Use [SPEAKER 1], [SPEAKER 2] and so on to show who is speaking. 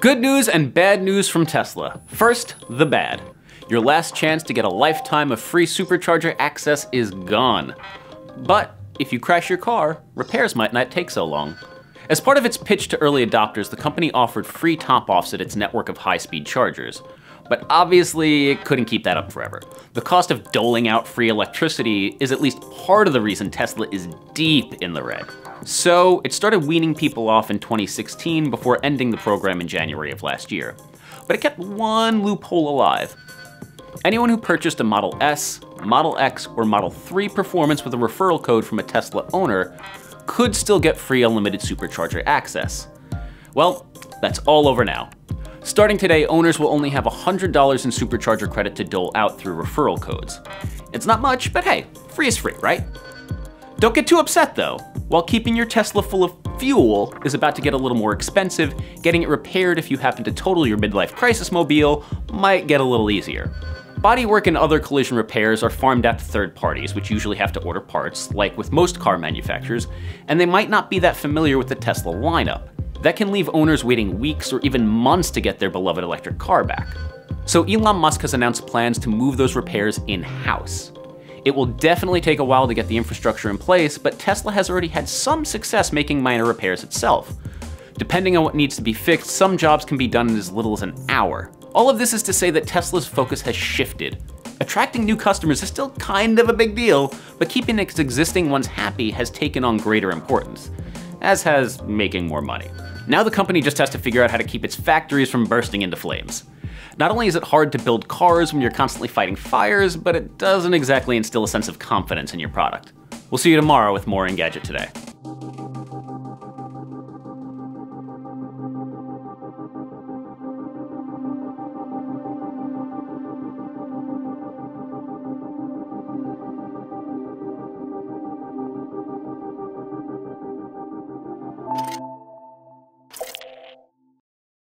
[SPEAKER 1] Good news and bad news from Tesla. First, the bad. Your last chance to get a lifetime of free supercharger access is gone. But if you crash your car, repairs might not take so long. As part of its pitch to early adopters, the company offered free top-offs at its network of high-speed chargers. But obviously, it couldn't keep that up forever. The cost of doling out free electricity is at least part of the reason Tesla is deep in the red. So it started weaning people off in 2016 before ending the program in January of last year. But it kept one loophole alive. Anyone who purchased a Model S, Model X, or Model 3 Performance with a referral code from a Tesla owner could still get free unlimited supercharger access. Well, that's all over now. Starting today, owners will only have $100 in supercharger credit to dole out through referral codes. It's not much, but hey, free is free, right? Don't get too upset though. While keeping your Tesla full of fuel is about to get a little more expensive, getting it repaired if you happen to total your midlife crisis mobile might get a little easier. Bodywork and other collision repairs are farmed out to third parties, which usually have to order parts, like with most car manufacturers, and they might not be that familiar with the Tesla lineup. That can leave owners waiting weeks or even months to get their beloved electric car back. So Elon Musk has announced plans to move those repairs in-house. It will definitely take a while to get the infrastructure in place, but Tesla has already had some success making minor repairs itself. Depending on what needs to be fixed, some jobs can be done in as little as an hour. All of this is to say that Tesla's focus has shifted. Attracting new customers is still kind of a big deal, but keeping its existing ones happy has taken on greater importance, as has making more money. Now the company just has to figure out how to keep its factories from bursting into flames. Not only is it hard to build cars when you're constantly fighting fires, but it doesn't exactly instill a sense of confidence in your product. We'll see you tomorrow with more Engadget Today.